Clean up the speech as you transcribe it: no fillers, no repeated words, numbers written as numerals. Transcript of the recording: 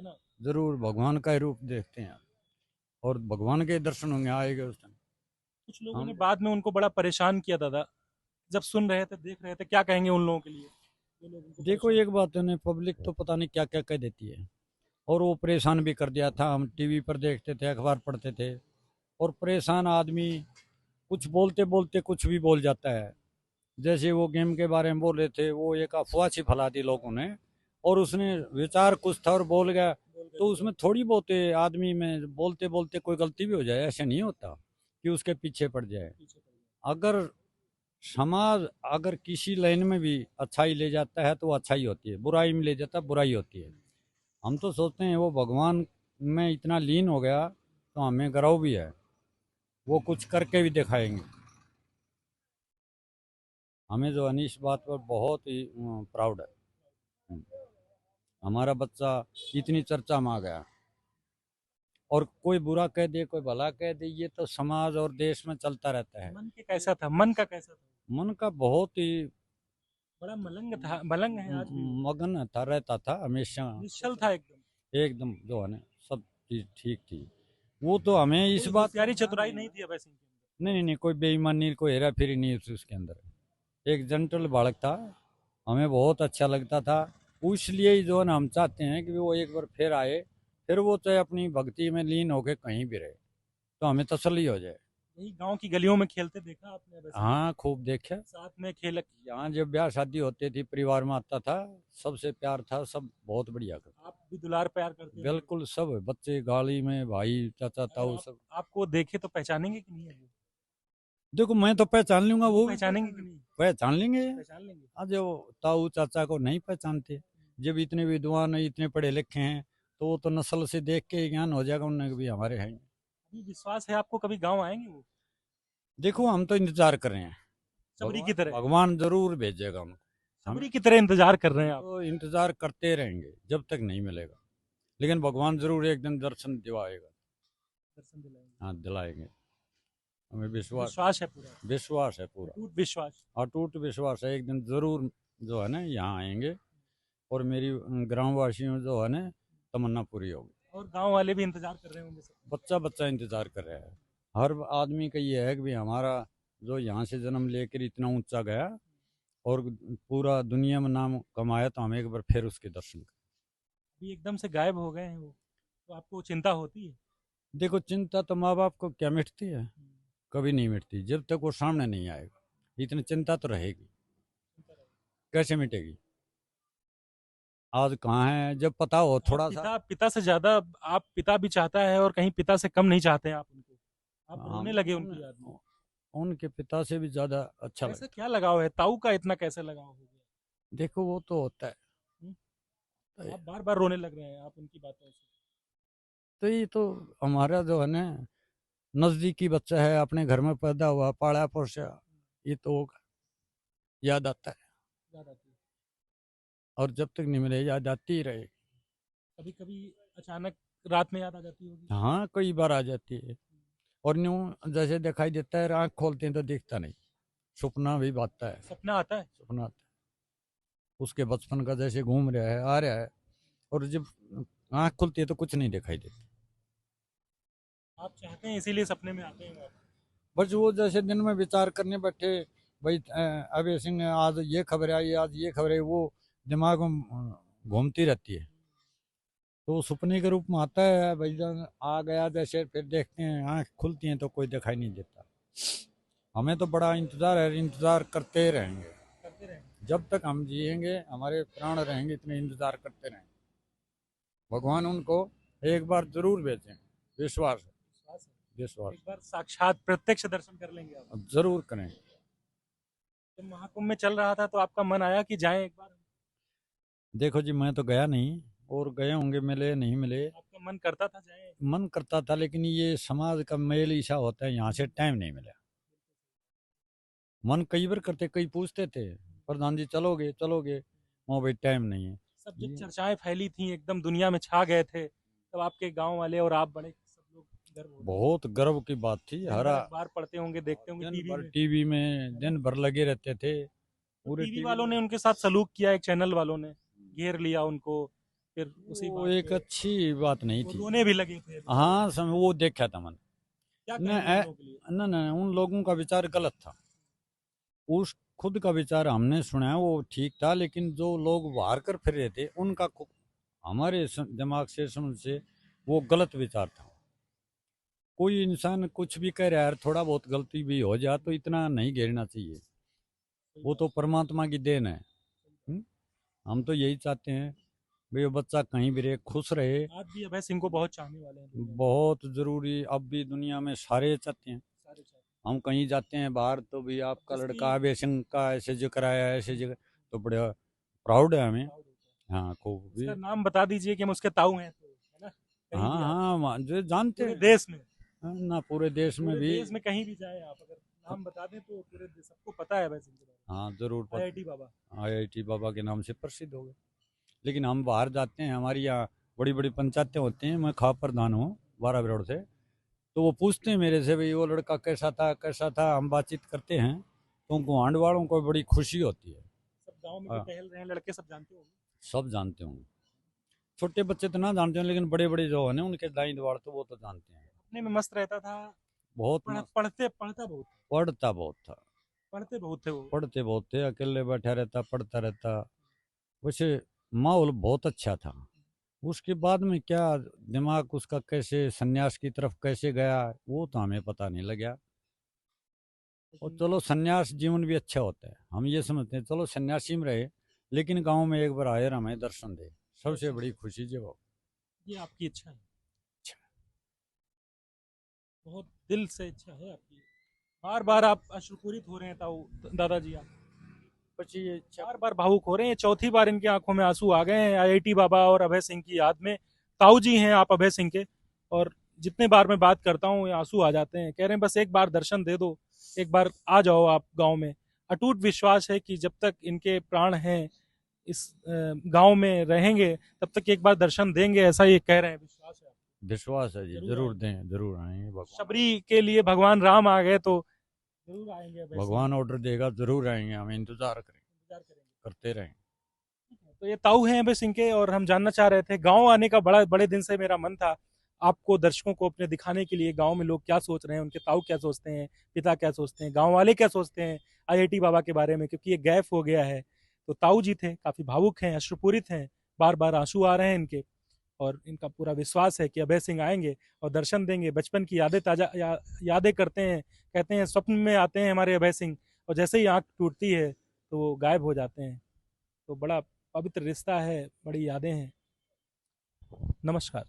ना। जरूर भगवान का ही रूप देखते हैं और भगवान के दर्शन होंगे आएंगे उस टाइम। कुछ लोगों ने हम बाद में उनको बड़ा परेशान किया दादा, जब सुन रहे थे, देख रहे थे, क्या कहेंगे उन लोगों के लिए जो लोग उनको देखो परेशान। एक बात है ना, पब्लिक तो पता नहीं क्या क्या कह देती है, और वो परेशान भी कर दिया था। हम टीवी पर देखते थे, अखबार पढ़ते थे, और परेशान आदमी कुछ बोलते बोलते कुछ भी बोल जाता है। जैसे वो गेम के बारे में बोल रहे थे, वो एक अफवाह सी फैला दी लोगों ने, और उसने विचार कुछ था और बोल गया। तो उसमें थोड़ी बहुत आदमी में बोलते बोलते कोई गलती भी हो जाए, ऐसा नहीं होता कि उसके पीछे पड़ जाए। अगर समाज अगर किसी लाइन में भी अच्छाई ले जाता है तो वो अच्छाई होती है, बुराई में ले जाता है बुराई होती है। हम तो सोचते हैं वो भगवान में इतना लीन हो गया, तो हमें गर्व भी है, वो कुछ करके भी दिखाएंगे। हमें जो है इस बात पर बहुत ही प्राउड है। हमारा बच्चा इतनी चर्चा में आ गया, और कोई बुरा कह दे कोई भला कह दे, ये तो समाज और देश में चलता रहता है। मन के कैसा था, मन का कैसा था? मन का बहुत ही बड़ा मलंग था, मलंग है आज भी वो। मगन था, रहता था हमेशा। निश्चल था एकदम। एकदम जो है ना, सब चीज ठीक थी। वो तो हमें इस कोई बात का होशियारी ध्यान चतुराई नहीं नहीं है। थी अब ऐसे इनके अंदर। नहीं नहीं नहीं, कोई बेईमानी कोई हेरा फेरी नहीं थी उसके अंदर। एक जेंटल बालक था, हमें बहुत अच्छा लगता था। इसलिए ही जो है ना, हम चाहते हैं कि वो एक बार फिर आए, फिर वो चाहे अपनी भक्ति में लीन होके कहीं भी रहे, तो हमें तसल्ली हो जाए। यही गांव की गलियों में खेलते देखा आपने वैसे इनको? हाँ खूब देखे। साथ में खेल। यहाँ जब ब्याह शादी होती थी परिवार में आता था, सबसे प्यार था, सब बहुत बढ़िया कर। आप भी दुलार प्यार करते होंगे। बिल्कुल सब बच्चे गाड़ी में, भाई चाचा अगर ताऊ आप सब। आपको देखे तो पहचानेंगे कि नहीं है वो? देखो मैं तो पहचान लूंगा, वो वो भी पहचानेंगे कि नहीं? पहचान लेंगे। पहचान लेंगे। आज जो ताऊ चाचा को नहीं पहचानते, जब इतने विद्वान इतने पढ़े लिखे हैं, तो वो तो नस्ल से देख के ही ज्ञान हो जाएगा उन्हें कि भी हमारे हैं। अभी विश्वास है आपको कभी गांव आएंगे वो? देखो हम तो इंतजार कर रहे हैं, सबरी की भगवान तरह। भगवान जरूर भेजेगा उनको। हम सबरी की तरह इंतजार कर रहे हैं आप? तो इंतजार करते रहेंगे जब तक नहीं मिलेगा, लेकिन भगवान जरूर एक दिन दर्शन दिवाएगा। दर्शन दिलाएंगे? हाँ दिलाएंगे, हमें विश्वास। विश्वास है पूरा? विश्वास है पूरा, अटूट विश्वास। अटूट विश्वास है, एक दिन जरूर जो है ना यहाँ आएंगे, और मेरी ग्रामवासियों जो है ना तमन्ना पूरी होगी। और गांव वाले भी इंतजार कर रहे होंगे सब? बच्चा बच्चा इंतजार कर रहा है। हर आदमी का ये है कि भी हमारा जो यहाँ से जन्म लेकर इतना ऊंचा गया और पूरा दुनिया में नाम कमाया, तो हम एक बार फिर उसके दर्शन करें। अभी एकदम से गायब हो गए हैं वो, तो आपको चिंता होती है? देखो चिंता तो माँ बाप को क्या मिटती है, कभी नहीं मिटती जब तक वो सामने नहीं आएगा। इतनी चिंता तो रहेगी, कैसे मिटेगी। आज कहाँ है, जब पता हो आप थोड़ा सा। पिता पिता से ज्यादा, आप पिता भी चाहता है और कहीं पिता से कम नहीं चाहते हैं आप उनको। आप रोने हम लगे उनकी याद में? उनके पिता से भी ज्यादा अच्छा ऐसा लगता क्या लगाव है, ताऊ का इतना कैसे लगाव हो गया? है। देखो वो तो होता है। हम्म? तो आप बार बार रोने लग रहे हैं आप उनकी बातों से। तो ये तो हमारा जो है ना नजदीकी बच्चा है, अपने घर में पैदा हुआ पाला पोसा, ये तो याद आता है। याद आती है? और जब तक नहीं मिले याद आती ही रहे। कभी कभी अचानक रात में याद आ जाती होगी? हाँ कई बार आ जाती है, और न्यू जैसे दिखाई देता है, आँख खोलते हैं तो दिखता नहीं, सपना भी आता है। सपना आता है? सपना आता है उसके बचपन का, जैसे घूम रहा है आ रहा है, और जब आँख खुलती है तो कुछ नहीं दिखाई देता। आप चाहते हैं इसीलिए सपने में आते हैं वो? बस वो जैसे दिन में विचार करने बैठे, भाई अभय सिंह आज ये खबर आई, आज ये खबर है, वो दिमाग में घूमती रहती है। तो वो सपने के रूप में आता है, भाई जान आ गया जैसे, फिर देखते हैं आँख खुलती हैं तो कोई दिखाई नहीं देता। हमें तो बड़ा इंतजार है, इंतजार करते रहेंगे। करते रहेंगे। जब तक हम जिएंगे हमारे प्राण रहेंगे, इतने इंतजार करते रहेंगे। भगवान उनको एक बार जरूर भेजें, विश्वास है। विश्वास है? विश्वास एक बार साक्षात प्रत्यक्ष दर्शन कर लेंगे आप? अब जरूर करें। जब महाकुंभ में चल रहा था तो आपका मन आया कि जाएं एक बार? देखो जी मैं तो गया नहीं, और गए होंगे मिले नहीं मिले। आपका मन करता था जाएं? मन करता था, लेकिन ये समाज का मेल ईसा होता है, यहाँ से टाइम नहीं मिला। मन कई बार करते, कई पूछते थे प्रधान जी चलोगे चलोगे, वो भाई टाइम नहीं है। सब जब ये चर्चाएं फैली थी एकदम दुनिया में छा गए थे, तब आपके गांव वाले और आप बड़े सब लोग गर्व हो रहे थे। बहुत गर्व की बात थी। दिन हरा भर अखबार पढ़ते होंगे, देखते होंगे दिन टीवी भर में। टीवी में दिन भर लगे रहते थे, तो पूरे टीवी टीवी वालों में। ने उनके साथ सलूक किया, एक चैनल वालों ने घेर लिया उनको, फिर उसी वो बात एक पे अच्छी बात नहीं वो थी। रोने भी लगे थे अभी थोड़े हाँ दिन समय पहले। वो देखा था मैंने। क्या न कहेंगे उन लोगों के लिए? न न उन लोगों का विचार गलत था। उस खुद का विचार हमने सुना वो ठीक था, लेकिन जो लोग बाहर कर फिर रहे थे उनका हमारे दिमाग से समझ से वो गलत विचार था। कोई इंसान कुछ भी कह रहा है, थोड़ा बहुत गलती भी हो जाए तो इतना नहीं घेरना चाहिए। सही वो बात तो परमात्मा की देन है। हम्म? हम तो यही चाहते हैं भाई वो बच्चा कहीं भी रहे, खुश रहे। है। आप भी अभय सिंह को बहुत चाहने वाले हैं दुनिया में। बहुत जरूरी अब भी दुनिया में सारे चाहते हैं। सारे चाहते हम कहीं जाते हैं बाहर तो भी हैं। आपका जिसकी लड़का अभय सिंह का ऐसे जिक्र आया, ऐसे जिक्र, तो बड़ा प्राउड है हमें। प्राउड होता है। हाँ खूब भी। उसका नाम बता दीजिए कि हम उसके ताऊ हैं तो, है ना? कहीं हाँ भी आप हाँ जो जानते पूरे हैं। देश में, हाँ, ना पूरे देश में पूरे भी। देश में कहीं भी जाए आप, अगर नाम बता दें तो पूरे सबको पता है अभय सिंह के बारे हाँ जरूर में। आईआईटी बाबा। आईआईटी बाबा के नाम से प्रसिद्ध हो गए। लेकिन हम बाहर जाते हैं, हमारी यहाँ बड़ी बड़ी पंचायतें होती हैं, मैं खाप प्रधान हूँ 12 से। तो वो पूछते हैं मेरे से भाई वो लड़का कैसा था कैसा था, हम बातचीत करते हैं तो उनको आंड वालों को बड़ी खुशी होती है। सब गांव में जो हाँ, टहल रहे हैं लड़के सब जानते होंगे। सब जानते होंगे। छोटे बच्चे तो ना जानते हैं, लेकिन बड़े बड़े जो है ना उनके दाई द्वार तो वो तो जानते हैं। अपने में मस्त रहता था। बहुत मस्त। पढ़ता बहुत था। पढ़ता बहुत था। पढ़ते बहुत थे वो। पढ़ते बहुत थे, अकेले बैठा रहता पढ़ता रहता। वैसे माहौल बहुत अच्छा था। उसके बाद में क्या दिमाग उसका कैसे सन्यास की तरफ कैसे गया वो तो हमें पता नहीं लगा। और लेकिन चलो सन्यास जीवन भी अच्छा होता है, हम ये समझते हैं चलो सन्यासी में रहे, लेकिन गांव में एक बार आए और हमें दर्शन दे, सबसे दर्शन बड़ी दे, खुशी जो वो। ये आपकी इच्छा है। बहुत दिल से इच्छा है आपकी। बार बार आप अश्रुपूरित हो रहे हैं ताऊ, दादाजी आप પછી ये इच्छा बार बार भावुक हो रहे हैं। चौथी बार इनकी आंखों में आंसू आ गए हैं आईआईटी बाबा और अभय सिंह की याद में। ताऊ जी हैं आप अभय सिंह के, और जितने बार मैं बात करता हूँ ये आंसू आ जाते हैं। कह रहे हैं बस एक बार दर्शन दे दो, एक बार आ जाओ आप गांव में। अटूट विश्वास है कि जब तक इनके प्राण हैं इस गांव में रहेंगे तब तक एक बार दर्शन देंगे, ऐसा ये कह रहे हैं। विश्वास है? विश्वास है जी, जरूर जरूर आएंगे। दें, जरूर आएंगे भगवान। शबरी के लिए भगवान राम आ गए तो जरूर आएंगे अभय सिंह। भगवान ऑर्डर देगा जरूर आएंगे, हम इंतजार करें, इंतजार करेंगे। करते रहें। तो ये ताऊ हैं अभय सिंह के, और हम जानना चाह रहे थे गांव आने का बड़े दिन से मेरा मन था आपको दर्शकों को अपने दिखाने के लिए गांव में लोग क्या सोच रहे हैं, उनके ताऊ क्या सोचते हैं, पिता क्या सोचते हैं, गांव वाले क्या सोचते हैं आईआईटी बाबा के बारे में, क्योंकि ये गैप हो गया है। तो ताऊ जी थे, काफी भावुक हैं, अश्रुपूरित हैं, बार बार आंसू आ रहे हैं इनके। और इनका पूरा विश्वास है कि अभय सिंह आएंगे और दर्शन देंगे, बचपन की यादें ताजा यादें करते हैं। कहते हैं स्वप्न में आते हैं हमारे अभय सिंह, और जैसे ही आंख टूटती है तो वो गायब हो जाते हैं। तो बड़ा पवित्र रिश्ता है, बड़ी यादें हैं। नमस्कार।